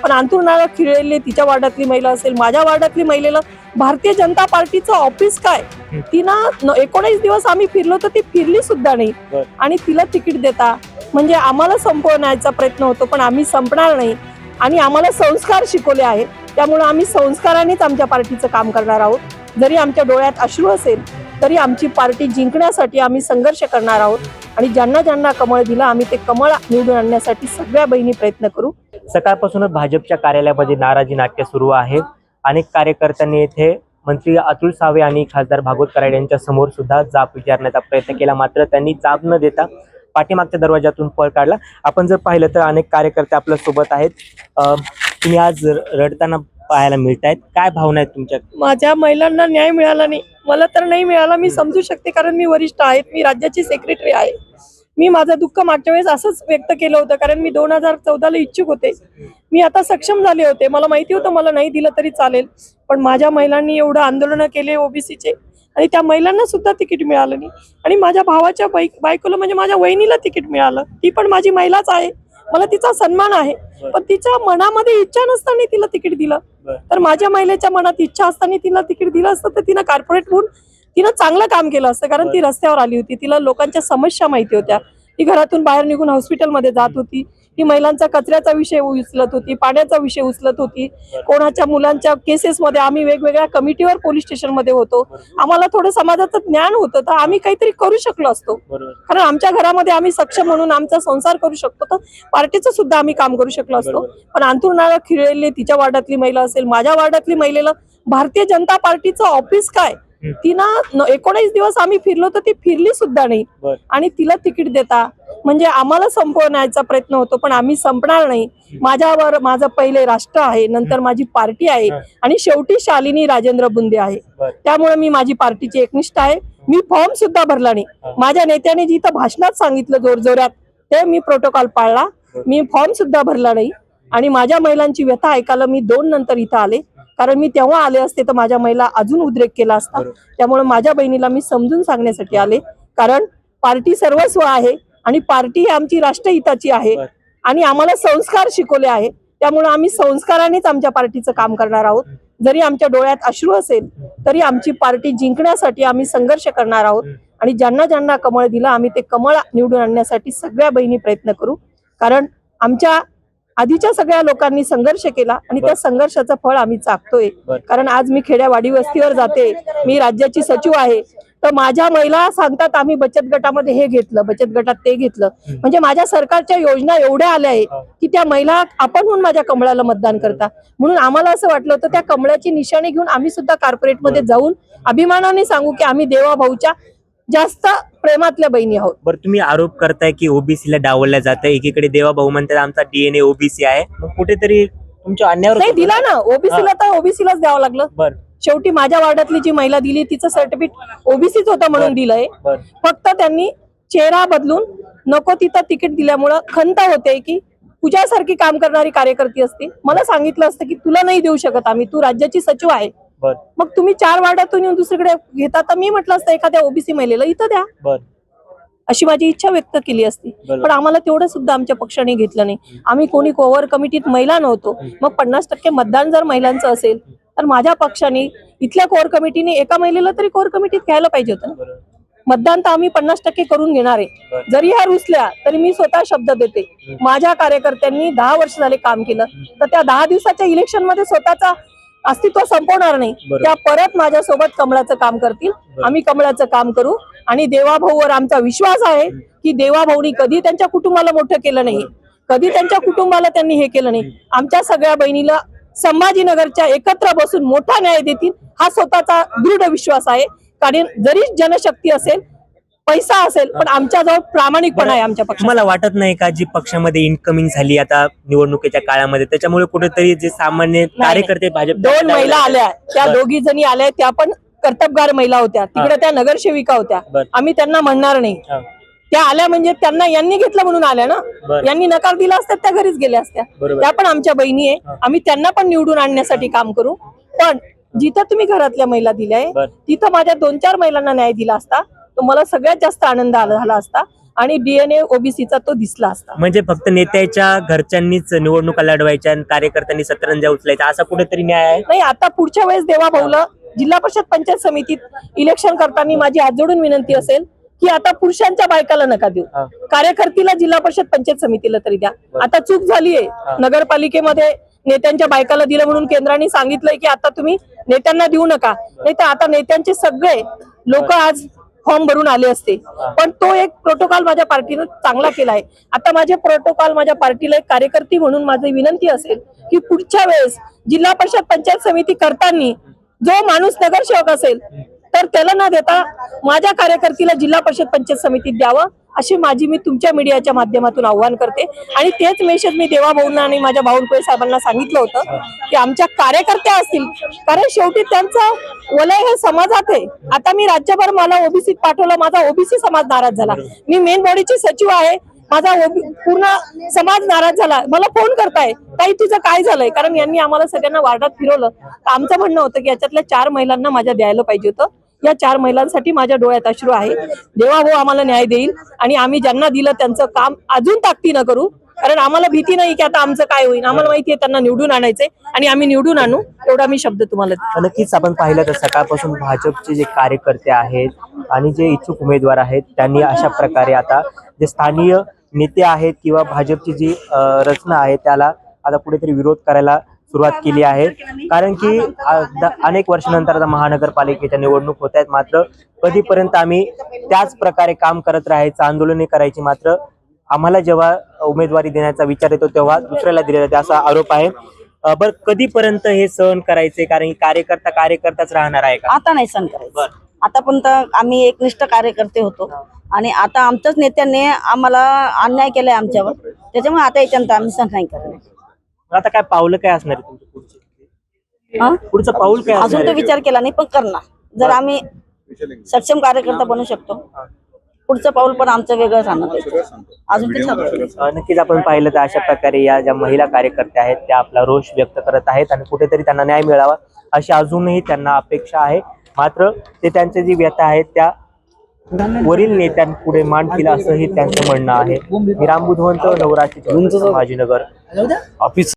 पण अंथरुणाला खिळलेली तिच्या वार्डातली महिला असेल, माझ्या वार्डातली महिलेला भारतीय जनता पार्टीचं ऑफिस काय, तिनं 19 दिवस आम्ही फिरलो तर ती फिरली सुद्धा नाही आणि तिला तिकीट देता म्हणजे आम्हाला संपवण्याचा प्रयत्न होतो, पण आम्ही संपणार नाही. आणि आम्हाला संस्कार शिकवले आहेत, त्यामुळे आम्ही संस्कारानेच आमच्या पार्टीचं काम करणार आहोत. जरी आमच्या डोळ्यात अश्रू असेल तरी आमची पार्टी जिंकण्यासाठी आम्ही संघर्ष करणार आहोत आणि ज्यांना ज्यांना कमळ दिलं आम्ही ते कमळ निवडून आणण्यासाठी सगळ्या बहिणी प्रयत्न करू. सकाळपासूनच भाजपच्या कार्यालयामध्ये नाराजी नाट्य सुरू आहे. अनेक कार्यकर्त्यांनी येथे मंत्री अतुल सावे आणि खासदार भागवत कराड यांच्या समोर सुद्धा जाब विचारण्याचा प्रयत्न केला, मात्र त्यांनी जाब न देता पाठीमागच्या दरवाजातून पळ काढला. आपण जर पाहिलं तर अनेक कार्यकर्ते आपल्या सोबत आहेत. तुम्ही आज रडताना पाहायला मिळत आहेत, काय भावना आहेत तुमच्या? माझ्या महिलांना न्याय मिळाला नाही, मला तर नाही मिळाला. मी समजू शकते कारण मी वरिष्ठ आहे, मी राज्याची सेक्रेटरी आहे. मी माझं दुःख मागच्या वेळेस असंच व्यक्त केलं होतं कारण मी 2014ला इच्छुक होते. मी आता सक्षम झाले होते, मला माहिती होतं मला नाही दिलं तरी चालेल, पण माझ्या महिलांनी एवढं आंदोलन केले ओबीसीचे आणि त्या महिलांना सुद्धा तिकीट मिळालं नाही. आणि माझ्या भावाच्या बायकोला म्हणजे माझ्या वहिनीला तिकीट मिळालं, ती पण माझी महिलाच आहे, मला तिचा सन्मान आहे. पण तिच्या मनामध्ये इच्छा नसताना तिला तिकीट दिलं, तर माझ्या महिलेच्या मनात इच्छा असताना तिला तिकीट दिलं असतं तर तिनं कॉर्पोरेट होऊन तिनं चांगलं काम केलं असतं. कारण ती रस्त्यावर आली होती, तिला लोकांच्या समस्या माहिती होत्या, ती घरातून बाहेर निघून हॉस्पिटलमध्ये जात होती, ती महिलांचा कचऱ्याचा विषय उचलत होती, पाण्याचा विषय उचलत होती. कोणाच्या मुलांच्या केसेसमध्ये आम्ही वेगवेगळ्या कमिटीवर पोलीस स्टेशनमध्ये होतो, आम्हाला थोडं समाजाचं ज्ञान होतं तर आम्ही काहीतरी करू शकलो असतो. कारण आमच्या घरामध्ये आम्ही सक्षम म्हणून आमचा संसार करू शकतो तर पार्टीचं सुद्धा आम्ही काम करू शकलो असतो. पण अंथरुणाला खिळलेली तिच्या वार्डातली महिला असेल, माझ्या वार्डातली महिलेला भारतीय जनता पार्टीचं ऑफिस काय, तिनं 19 दिवस आम्ही फिरलो तर ती फिरली सुद्धा नाही आणि तिला तिकीट देता म्हणजे आम्हाला संपवण्याचा प्रयत्न होतो, पण आम्ही संपणार नाही. माझ्यावर माझं पहिले राष्ट्र आहे, नंतर माझी पार्टी आहे आणि शेवटी शालिनी राजेंद्र बुंदे आहे. त्यामुळे मी माझी पार्टीची एकनिष्ठ आहे. मी फॉर्म सुद्धा भरला नाही, माझ्या नेत्याने जिथं भाषणात सांगितलं जोरजोरात ते मी प्रोटोकॉल पाळला, मी फॉर्म सुद्धा भरला नाही. आणि माझ्या महिलांची व्यथा ऐकायला मी 2 नंतर इथं आले, कारण मी तेव्हा आले असते तर माझ्या महिला अजून उद्रेक केला असता. त्यामुळे माझ्या बहिणीला मी समजून सांगण्यासाठी आले, कारण पार्टी सर्वस्व आहे आणि पार्टी ही आमची राष्ट्रहिताची आहे आणि आम्हाला संस्कार शिकवले आहे, त्यामुळे आम्ही संस्कारानेच आमच्या पार्टीचं काम करणार आहोत. जरी आमच्या डोळ्यात अश्रू असेल तरी आमची पार्टी जिंकण्यासाठी आम्ही संघर्ष करणार आहोत आणि ज्यांना ज्यांना कमळ दिलं आम्ही ते कमळ निवडून आणण्यासाठी सगळ्या बहिणी प्रयत्न करू. कारण आमच्या आधीच्या सगळ्या लोकांनी संघर्ष केला आणि त्या संघर्षाचं फळ आम्ही चाकतोय. कारण आज मी खेड्यावाडी वस्तीवर जाते, मी राज्याची सचिव आहे, तर माझ्या महिला सांगतात आम्ही बचत गटामध्ये हे घेतलं, बचत गटात ते घेतलं, म्हणजे माझ्या सरकारच्या योजना एवढ्या आल्या आहे की त्या महिला आपण होऊन माझ्या कमळाला मतदान करता. म्हणून आम्हाला असं वाटलं होतं त्या कमळाची निशाणी घेऊन आम्ही सुद्धा कॉर्पोरेटमध्ये जाऊन अभिमानाने सांगू की आम्ही देवा भाऊच्या जास्त प्रेमातल्या बहिणी आहोत. बरं, तुम्ही आरोप करताय की ओबीसीला डावलल्या जातं, एकीकडे देवा भाऊ म्हणतात आमचा डीएनए ओबीसी आहे, मग कुठेतरी तुमच्या अन्यायावर नाही दिला ना, ओबीसीला तर ओबीसीलाच द्यावं लागलं. बरं, शेवटी माझ्या वार्डातली जी महिला दिली तिचं सर्टिफिकेट ओबीसीच होतं म्हणून दिलंय. फक्त त्यांनी चेहरा बदलून नको तिथं तिकीट दिल्यामुळं खंत होते की तुझ्यासारखी काम करणारी कार्यकर्ती असती, मला सांगितलं असतं की तुला नाही देऊ शकत आम्ही, तू राज्याची सचिव आहे, मग तुम्ही 4 वार्डातून येऊन दुसरीकडे घेता, तर मी म्हटलं असतं एखाद्या ओबीसी महिलेला इथं द्या, अशी माझी इच्छा व्यक्त केली असती. पण आम्हाला तेवढं सुद्धा आमच्या पक्षाने घेतलं नाही. आम्ही कोणी कोवर कमिटीत महिला नव्हतो, मग 50% मतदान जर महिलांचं असेल तर माझ्या पक्षाने इथल्या कोर कमिटीने एका महिलेला तरी कोर कमिटीत घ्यायला पाहिजे होतं. मतदान तर आम्ही 50% करून घेणार आहे. जरी ह्या रुसल्या तरी मी स्वतः शब्द देते, माझ्या कार्यकर्त्यांनी 10 वर्ष झाले काम केलं तर त्या 10 दिवसाच्या इलेक्शन मध्ये स्वतःचा अस्तित्व संपवणार नाही, त्या परत माझ्यासोबत कमळाचं काम करतील. आम्ही कमळाचं काम करू आणि देवाभाऊवर आमचा विश्वास आहे की देवाभाऊनी कधी त्यांच्या कुटुंबाला मोठं केलं नाही, कधी त्यांच्या कुटुंबाला त्यांनी हे केलं नाही. आमच्या सगळ्या बहिणीला संभाजीनगरच्या एकत्र बसून मोठा न्याय देतील हा स्वतःचा दृढ विश्वास आहे. कारण जरी जनशक्ती असेल, पैसा असेल, पण आमच्याजवळ प्रामाणिकपणा आहे आमच्या पक्षात. मला वाटत नाही का जी पक्षामध्ये इनकमिंग झाली आता निवडणुकीच्या काळामध्ये त्याच्यामुळे कुठेतरी जे सामान्य कार्यकर्ते भाजप 2 महिला आल्या, त्या दोघी जणी आल्या, त्या पण कर्तबगार महिला होत्या, तिकडे त्या नगरसेविका होत्या, आम्ही त्यांना म्हणणार नाही. त्या आल्या म्हणजे त्यांना यांनी घेतलं म्हणून आल्या ना, यांनी नकार दिला असता त्या घरीच गेल्या असत्या. त्या पण आमच्या बहिणी आहे, आम्ही त्यांना पण निवडून आणण्यासाठी काम करू. पण जिथं तुम्ही घरातल्या महिला दिल्याय तिथं माझ्या 2-4 महिलांना न्याय दिला असता तर मला सगळ्यात जास्त आनंद झाला असता. आणि DNA ओबीसीचा तो दिसला असता. म्हणजे फक्त नेत्याच्या घरच्यांनीच निवडणुका लढवायच्या आणि कार्यकर्त्यांनी सतरंजा उचलायचा असा कुठेतरी न्याय आहे? नाही, आता पुढच्या वेळेस देवा भाऊला जिल्हा परिषद पंचायत समितीत इलेक्शन करताना माझी हात जोडून विनंती असेल की आता पुरुषांच्या बायकाला नका देऊ, कार्यकर्तीला जिल्हा परिषद पंचायत समितीला तरी द्या. आता चूक झालीये, नगरपालिकेमध्ये नेत्यांच्या बायकाला दिलं म्हणून केंद्राने सांगितलंय की आता तुम्ही नेत्यांना देऊ नका, नाही तर आता नेत्यांचे सगळे लोक आज फॉर्म भरून आले असते. पण तो एक प्रोटोकॉल माझ्या पार्टीनं चांगला केलाय. आता माझे प्रोटोकॉल माझ्या पार्टीला एक कार्यकर्ती म्हणून माझी विनंती असेल की पुढच्या वेळेस जिल्हा परिषद पंचायत समिती करताना जो माणूस नगरसेवक असेल तर त्याला न देता माझ्या कार्यकर्तीला जिल्हा परिषद पंचायत समितीत द्यावं, अशी माझी मी तुमच्या मीडियाच्या माध्यमातून आव्हान करते. आणि तेच मेसेज मी देवा भाऊंना आणि माझ्या बावनकुळे साहेबांना सांगितलं होतं की आमच्या कार्यकर्त्या असतील, कारण शेवटी त्यांचं वलय हे समाजात आहे. आता मी राज्यभर मला ओबीसीत पाठवलं, माझा ओबीसी समाज नाराज झाला. मी मेन बॉडीची सचिव आहे, माझा पूर्ण समाज नाराज झाला. मला फोन करताय, ताई तुझं काय झालंय, कारण यांनी आम्हाला सगळ्यांना वार्डात फिरवलं. तर आमचं म्हणणं होतं की याच्यातल्या 4 महिलांना माझ्या द्यायला पाहिजे होतं. या 4 महिलांसाठी माझ्या डोळ्यात अश्रू आहे. देवा भाऊ आम्हाला न्याय देईल आणि आम्ही ज्यांना दिलं त्यांचं काम अजून ताकदीनं करू, कारण आम्हाला भीती नाही की आता आमचं काय होईल. आम्हाला माहितीये त्यांना निवडून आणायचंय आणि आम्ही निवडून आणू, एवढा मी शब्द तुम्हाला देते. नक्कीच आपण पाहिलं तर सकाळपासून भाजपचे जे कार्यकर्ते आहेत आणि जे इच्छुक उमेदवार आहेत त्यांनी अशा प्रकारे आता जे स्थानिय नेते आहेत किंवा भाजपची जी रचना आहे त्याला आता कुठेतरी विरोध करायला सुरुवात केली आहे. कारण की अनेक वर्षानंतर आता महानगरपालिकेच्या निवडणूक होत आहेत, मात्र कधीपर्यंत आम्ही त्याच प्रकारे काम करत राहायचं, आंदोलने करायची, मात्र आम्हाला जेव्हा उमेदवारी देण्याचा विचार येतो तेव्हा दुसऱ्याला दिले जाते असा आरोप आहे. बरं, कधीपर्यंत हे सहन करायचे, कारण की कार्यकर्ताच राहणार आहे का? आता नाही सहन करायचं. आतापर्यंत आम्ही एकनिष्ठ कार्यकर्ते होतो आणि आता आमच्याच नेत्यांनी आम्हाला अन्याय केलाय आमच्यावर, त्याच्यामुळे आता याच्यानंतर आम्ही सहन नाही करणार. आता काय पावलं काय असणार आहे तुमचं पुढचे? पुढचं पाऊल काय असणार अजून तो आहे? विचार केला नाही, पण करणार. जर आम्ही सक्षम कार्यकर्ता बनू शकतो, पुढचं पाऊल पण आमचं वेगळं राहणार. अजून ते ठरवलं. नक्कीच आपण पाहिलं तर अशा प्रकारे या ज्या महिला कार्यकर्त्या आहेत त्या आपला रोष व्यक्त करत आहेत आणि कुठेतरी त्यांना न्याय मिळावा अशी अजूनही त्यांना अपेक्षा आहे. मात्र ते त्यांचे जी व्यथा आहेत त्या वरील नेत्यांपुढे मांडतील असंही त्यांचं म्हणणं आहे. मी राम बुधवंत, नवरात्री, संभाजीनगर. ऑफिस